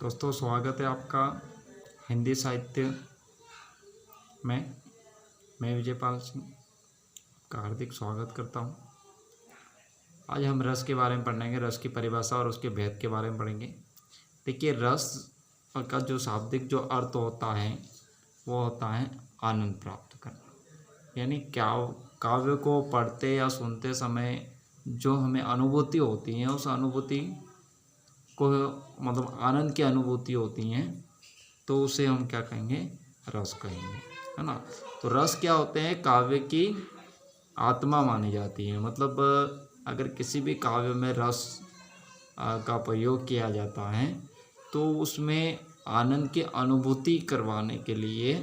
दोस्तों, स्वागत है आपका हिंदी साहित्य में। मैं विजयपाल सिंह का हार्दिक स्वागत करता हूं। आज हम रस के बारे में पढ़ेंगे, रस की परिभाषा और उसके भेद के बारे में पढ़ेंगे। देखिए, रस का जो शाब्दिक जो अर्थ होता है वो होता है आनंद प्राप्त करना। यानी काव्य को पढ़ते या सुनते समय जो हमें अनुभूति होती है, उस अनुभूति को मतलब आनंद की अनुभूति होती हैं, तो उसे हम क्या कहेंगे? रस कहेंगे, है ना। तो रस क्या होते हैं? काव्य की आत्मा मानी जाती है। मतलब अगर किसी भी काव्य में रस का प्रयोग किया जाता है तो उसमें आनंद की अनुभूति करवाने के लिए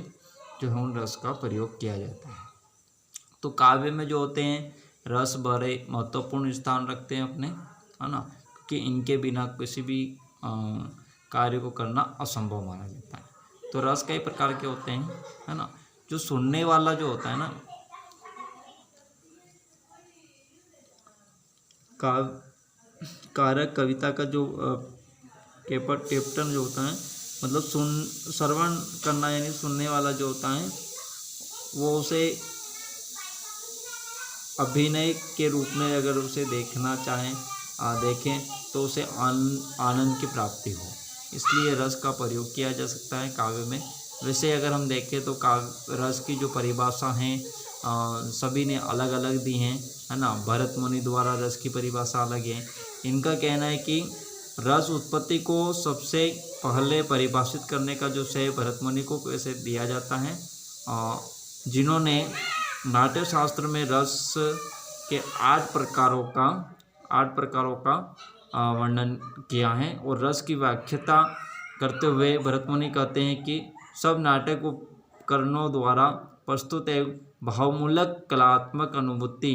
जो है रस का प्रयोग किया जाता है। तो काव्य में जो होते हैं रस बड़े महत्वपूर्ण स्थान रखते हैं अपने, है ना, कि इनके बिना किसी भी कार्य को करना असंभव माना जाता है। तो रस कई प्रकार के होते हैं, है ना। जो सुनने वाला जो होता है ना, कारक कविता का जो टेप्टन जो होता है, मतलब श्रवण करना, यानी सुनने वाला जो होता है वो उसे अभिनय के रूप में अगर उसे देखना चाहें देखें तो उसे आनंद की प्राप्ति हो, इसलिए रस का प्रयोग किया जा सकता है काव्य में। वैसे अगर हम देखें तो रस की जो परिभाषा हैं सभी ने अलग अलग दी हैं, है ना। भरत मुनि द्वारा रस की परिभाषा अलग है। इनका कहना है कि रस उत्पत्ति को सबसे पहले परिभाषित करने का जो श्रेय भरत मुनि को कैसे दिया जाता है, जिन्होंने नाट्य शास्त्र में रस के 8 प्रकारों का वर्णन किया है। और रस की व्याख्याता करते हुए भरत मुनि कहते हैं कि सब नाटक उपकरणों द्वारा प्रस्तुत एवं भावमूलक कलात्मक अनुभूति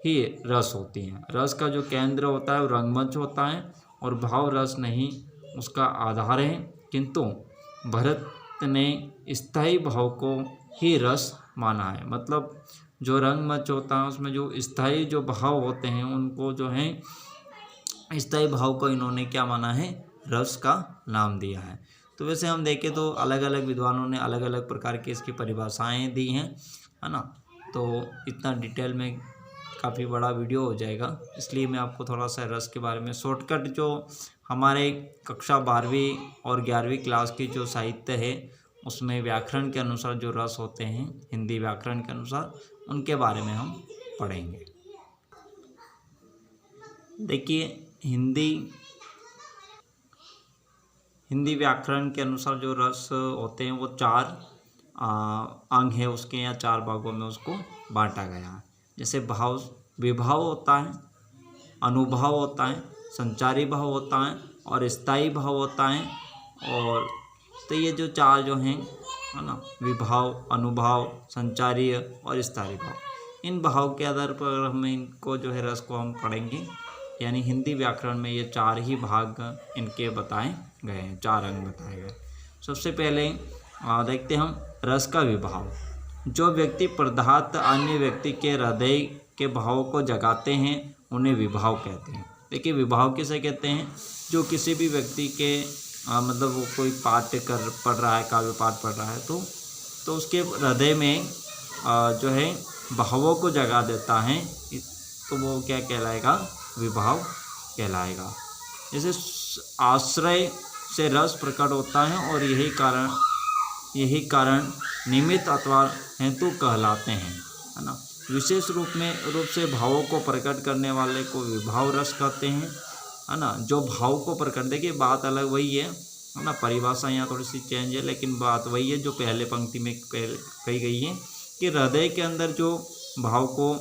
ही रस होती है। रस का जो केंद्र होता है वो रंगमंच होता है और भाव रस नहीं उसका आधार है, किंतु भरत ने स्थायी भाव को ही रस माना है। मतलब जो रंगमंच होता है उसमें जो स्थायी जो भाव होते हैं उनको जो है स्थायी भाव को इन्होंने क्या माना है? रस का नाम दिया है। तो वैसे हम देखें तो अलग अलग विद्वानों ने अलग अलग प्रकार की इसकी परिभाषाएं दी हैं, है ना। तो इतना डिटेल में काफ़ी बड़ा वीडियो हो जाएगा, इसलिए मैं आपको थोड़ा सा रस के बारे में शॉर्टकट जो हमारे कक्षा 12वीं और 11वीं क्लास की जो साहित्य है उसमें व्याकरण के अनुसार जो रस होते हैं, हिंदी व्याकरण के अनुसार, उनके बारे में हम पढ़ेंगे। देखिए, हिंदी व्याकरण के अनुसार जो रस होते हैं वो 4 अंग है उसके, या 4 भागों में उसको बांटा गया है। जैसे विभाव होता है, अनुभाव होता है, संचारी भाव होता है और स्थायी भाव होता है। और तो ये जो 4 जो हैं, है ना, विभाव, अनुभाव, संचारी और स्थायी भाव, इन भाव के आधार पर हम इनको जो है रस को हम पढ़ेंगे। यानी हिंदी व्याकरण में ये 4 ही भाग इनके बताए गए हैं, 4 अंग बताए गए। सबसे पहले देखते हैं हम रस का विभाव। जो व्यक्ति पदार्थ अन्य व्यक्ति के हृदय के भाव को जगाते हैं उन्हें विभाव कहते हैं। देखिए, विभाव किसे कहते हैं? जो किसी भी व्यक्ति के मतलब वो कोई पाठ पढ़ रहा है, काव्य पाठ पढ़ रहा है तो उसके हृदय में जो है भावों को जगा देता है, तो वो क्या कहलाएगा? विभाव कहलाएगा। जैसे आश्रय से रस प्रकट होता है और यही कारण निमित्त अथवा हेतु कहलाते हैं, है ना। विशेष रूप से भावों को प्रकट करने वाले को विभाव रस कहते हैं, है ना। जो भाव को प्रकट, देखिए बात अलग वही है ना, परिभाषा यहाँ थोड़ी सी चेंज है, लेकिन बात वही है जो पहले पंक्ति में कही गई है कि हृदय के अंदर जो भाव को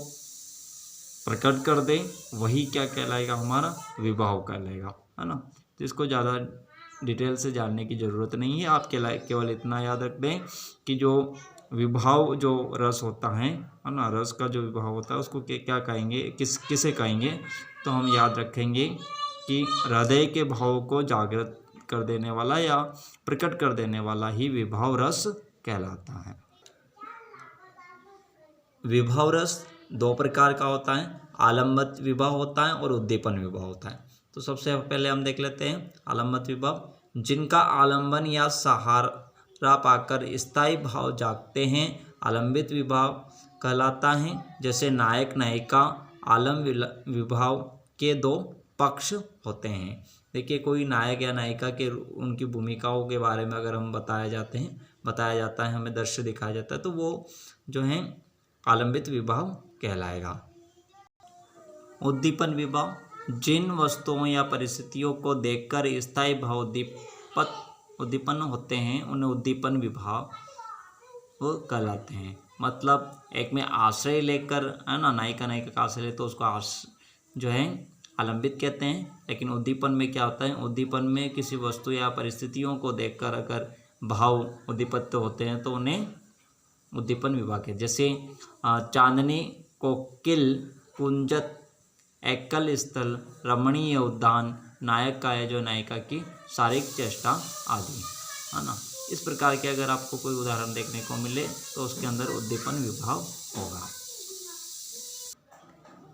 प्रकट कर दे वही क्या कहलाएगा? हमारा विभाव कहलाएगा, है ना। तो इसको ज़्यादा डिटेल से जानने की ज़रूरत नहीं है, आप केवल इतना याद रख दें कि जो विभाव जो रस होता है ना, रस का जो विभाव होता है उसको क्या कहेंगे, किसे कहेंगे? तो हम याद रखेंगे कि हृदय के भाव को जागृत कर देने वाला या प्रकट कर देने वाला ही विभाव रस कहलाता है। विभाव रस 2 प्रकार का होता है, आलम्बित विभाव होता है और उद्दीपन विभाव होता है। तो सबसे पहले हम देख लेते हैं आलम्बित विभाव। जिनका आलंबन या सहारा पाकर स्थायी भाव जागते हैं आलंबित विभाव कहलाता है। जैसे नायक नायिका आलम विभाव के दो पक्ष होते हैं। देखिए, कोई नायक या नायिका के उनकी भूमिकाओं के बारे में अगर हम बताया जाता है, हमें दृश्य दिखाया जाता है, तो वो जो है आलंबित विभाव कहलाएगा। उद्दीपन विभाव, जिन वस्तुओं या परिस्थितियों को देखकर स्थायी भाव उद्दीपन होते हैं उन्हें उद्दीपन विभाव वो कहलाते हैं। मतलब एक में आश्रय लेकर, है ना, नायिका नायिका का आश्रय ले तो उसको जो है आलंबित कहते हैं। लेकिन उद्दीपन में क्या होता है, उद्दीपन में किसी वस्तु या परिस्थितियों को देखकर अगर भाव उद्दीपित होते हैं तो उन्हें उद्दीपन विभाग है। जैसे चांदनी, कोकिल, कुंजत, एकल स्थल, रमणीय उद्यान, नायक का है जो नायिका की शारीरिक चेष्टा आदि, है ना। इस प्रकार के अगर आपको कोई उदाहरण देखने को मिले तो उसके अंदर उद्दीपन विभाव होगा।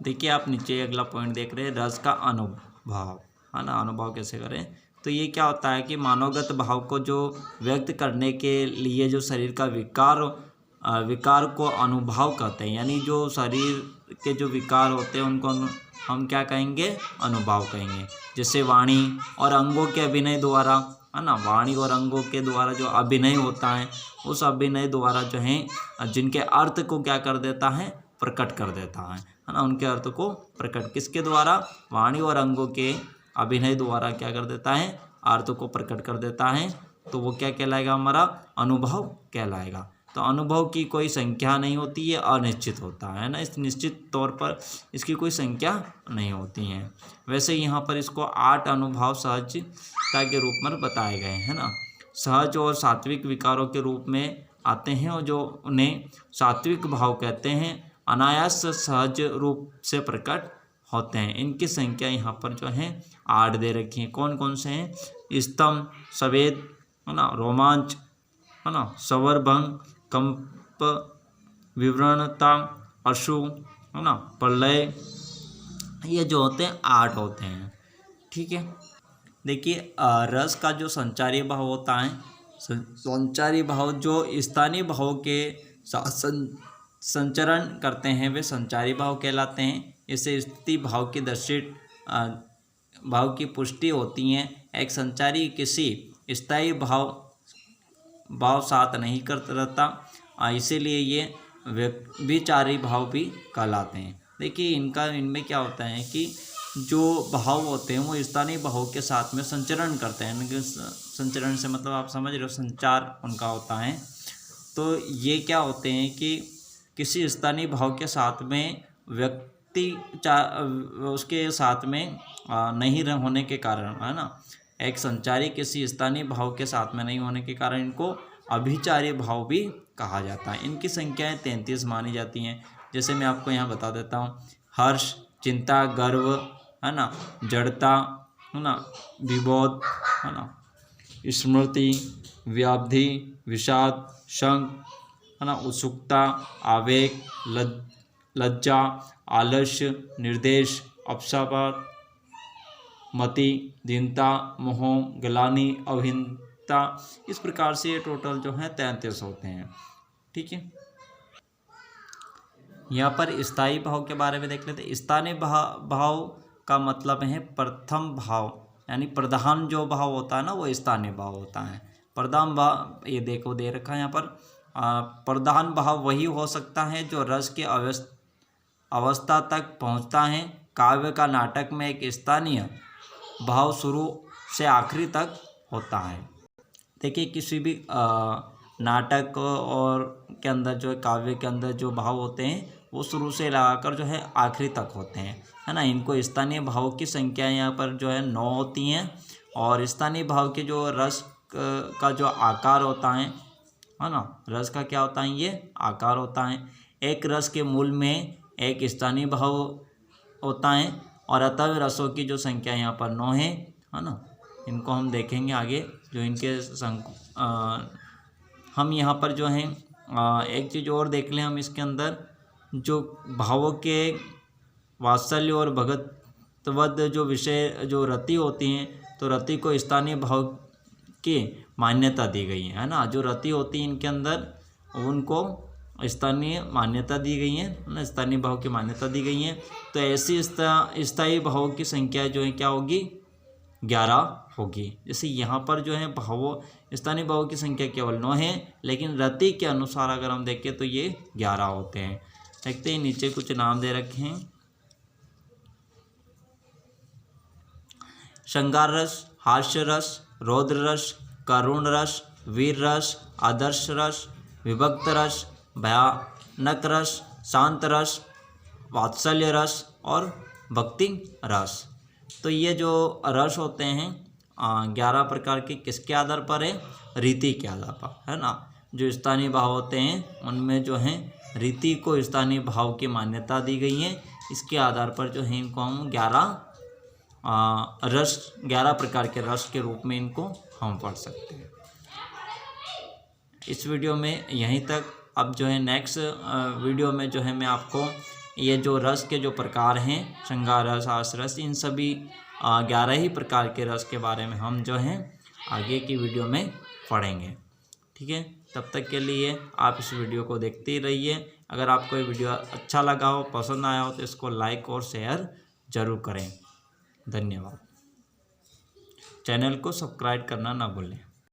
देखिए, आप नीचे अगला पॉइंट देख रहे हैं, रस का अनुभव, है ना। अनुभव कैसे करें, तो ये क्या होता है कि मानवगत भाव को जो व्यक्त करने के लिए जो शरीर का विकार को अनुभाव कहते हैं। यानी जो शरीर के जो विकार होते हैं उनको हम क्या कहेंगे, अनुभाव कहेंगे। जैसे वाणी और अंगों के अभिनय द्वारा, है ना, वाणी और अंगों के द्वारा जो अभिनय होता है, उस अभिनय द्वारा जो है जिनके अर्थ को क्या कर देता है, प्रकट कर देता है ना। उनके अर्थ को प्रकट किसके द्वारा, वाणी और अंगों के अभिनय द्वारा क्या कर देता है, अर्थ को प्रकट कर देता है। तो वो क्या कहलाएगा, हमारा अनुभव कहलाएगा। तो अनुभव की कोई संख्या नहीं होती, ये अनिश्चित होता है ना। इस निश्चित तौर पर इसकी कोई संख्या नहीं होती है। वैसे यहाँ पर इसको 8 अनुभव सहजता के रूप में बताए गए हैं ना। सहज और सात्विक विकारों के रूप में आते हैं और जो उन्हें सात्विक भाव कहते हैं, अनायास सहज रूप से प्रकट होते हैं। इनकी संख्या यहाँ पर जो है 8 दे रखी है। कौन कौन से हैं, स्तंभ, सवेद, है ना, रोमांच, है ना, सवरभंग, कंप, विवरणता, अशु, है ना, प्रलय, ये जो होते हैं 8 होते हैं। ठीक है। देखिए, रस का जो संचारी भाव होता है, संचारी भाव जो स्थानीय भाव के संचरण करते हैं वे संचारी भाव कहलाते हैं। इससे स्थिति भाव की दर्शित भाव की पुष्टि होती है। एक संचारी किसी स्थायी भाव साथ नहीं करता रहता, इसीलिए ये विचारी भाव भी कहलाते हैं। देखिए, इनमें क्या होता है कि जो भाव होते हैं वो स्थानीय भाव के साथ में संचरण करते हैं। संचरण से मतलब आप समझ रहे हो, संचार उनका होता है। तो ये क्या होते हैं कि किसी स्थानीय भाव के साथ में व्यक्ति उसके साथ में नहीं होने के कारण, है ना, एक संचारी किसी स्थानीय भाव के साथ में नहीं होने के कारण इनको अभिचारी भाव भी कहा जाता है। इनकी संख्याएं 33 मानी जाती हैं। जैसे मैं आपको यहाँ बता देता हूँ, हर्ष, चिंता, गर्व, है ना, जड़ता, है ना, विबोध, है ना, स्मृति, व्याधि, विषाद, शंक, है ना, उत्सुकता, आवेग, लज्जा, आलस्य, निर्देश, अवसाद, मति, दीनता, मोह, ग्लानि, अभिन्नता। इस प्रकार से ये टोटल जो है 33 होते हैं। ठीक है। यहाँ पर स्थायी भाव के बारे में देख लेते हैं। स्थानीय भाव का मतलब है प्रथम भाव, यानी प्रधान जो भाव होता है ना वो स्थानीय भाव होता है। प्रधान भाव, ये देखो दे रखा है यहाँ पर, प्रधान भाव वही हो सकता है जो रस के अवस्था तक पहुँचता है। काव्य का नाटक में एक स्थानीय भाव शुरू से आखिरी तक होता है। देखिए, किसी भी नाटक और के अंदर जो है, काव्य के अंदर जो भाव होते हैं वो शुरू से लगाकर जो है आखिरी तक होते हैं, है ना। इनको स्थानीय भाव की संख्या यहाँ पर जो है 9 होती हैं। और स्थानीय भाव के जो रस का जो आकार होता है ना, रस का क्या होता है, ये आकार होता है। एक रस के मूल में एक स्थानीय भाव होता है और अतः रसों की जो संख्या यहाँ पर 9 है ना। इनको हम देखेंगे आगे, जो इनके हम यहाँ पर जो है एक चीज़ और देख लें हम इसके अंदर, जो भावों के वात्सल्य और भगतवद जो विषय जो रति होती हैं, तो रति को स्थानीय भाव की मान्यता दी गई है ना। जो रति होती है इनके अंदर उनको स्थानीय मान्यता दी गई है ना, स्थानीय भाव की मान्यता दी गई है। तो ऐसी स्थायी भावों की संख्या जो है क्या होगी, 11 होगी। जैसे यहाँ पर जो है स्थानीय भावों की संख्या केवल 9 है, लेकिन रति के अनुसार अगर हम देखें तो ये 11 होते हैं। देखते हैं नीचे कुछ नाम दे रखे हैं। श्रृंगार रस, हास्य रस, रौद्र रस, करुण रस, वीर रस, आदर्श रस, विभक्त रस, भयानक रस, शांत रस, वात्सल्य रस और भक्ति रस। तो ये जो रस होते हैं 11 प्रकार के किसके आधार पर है, रीति के आधार पर, है ना। जो स्थानीय भाव होते हैं उनमें जो है रीति को स्थानीय भाव की मान्यता दी गई है। इसके आधार पर जो है इनको हम 11 प्रकार के रस के रूप में इनको हम पढ़ सकते हैं। इस वीडियो में यहीं तक। अब जो है नेक्स्ट वीडियो में जो है मैं आपको ये जो रस के जो प्रकार हैं, श्रृंगार रस, हास्य रस, इन सभी 11 ही प्रकार के रस के बारे में हम जो हैं आगे की वीडियो में पढ़ेंगे। ठीक है, तब तक के लिए आप इस वीडियो को देखते ही रहिए। अगर आपको ये वीडियो अच्छा लगा हो, पसंद आया हो तो इसको लाइक और शेयर ज़रूर करें। धन्यवाद। चैनल को सब्सक्राइब करना ना भूलें।